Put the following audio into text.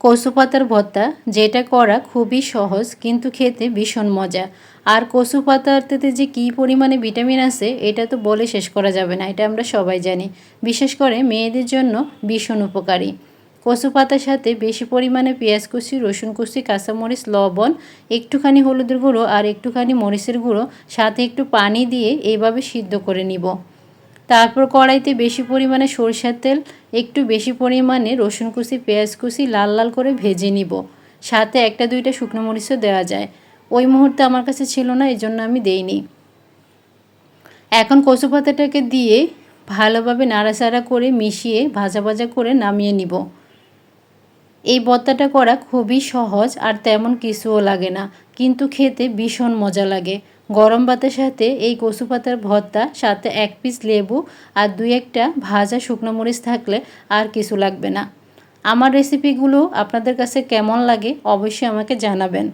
কচু পাতার ভর্তা, যেটা করা খুবই সহজ কিন্তু খেতে ভীষণ মজা। আর কচু পাতাতে যে কী পরিমাণে ভিটামিন আছে এটা তো বলে শেষ করা যাবে না, এটা আমরা সবাই জানি। বিশেষ করে মেয়েদের জন্য ভীষণ উপকারী। কচু পাতার সাথে বেশি পরিমাণে পেঁয়াজ কুচি, রসুন কুচি, কাঁচামরিচ, লবণ, একটুখানি হলুদের গুঁড়ো আর একটুখানি মরিচের গুঁড়ো, সাথে একটু পানি দিয়ে এইভাবে সিদ্ধ করে নিব। তারপর কড়াইতে বেশি পরিমাণে সরিষার তেল, একটু বেশি পরিমাণে রসুন কুচি, পেঁয়াজ কুচি লাল লাল করে ভেজে নিব। সাথে একটা দুইটা শুকনো মরিচও দেওয়া যায়। ওই মুহূর্তে আমার কাছে ছিল না, এই জন্য আমি দেইনি। এখন কচু পাতাটাকে দিয়ে ভালোভাবে নাড়াচাড়া করে মিশিয়ে ভাজা ভাজা করে নামিয়ে নিব। এই ভর্তাটা করা খুবই সহজ আর তেমন কিছুও লাগে না, কিন্তু খেতে ভীষণ মজা লাগে। গরম ভাতের সাথে এই কচু পাতার ভর্তা, সাথে এক পিস লেবু আর দুই একটা ভাজা শুকনো মরিচ থাকলে আর কিছু লাগবে না। আমার রেসিপিগুলো আপনাদের কাছে কেমন লাগে অবশ্যই আমাকে জানাবেন।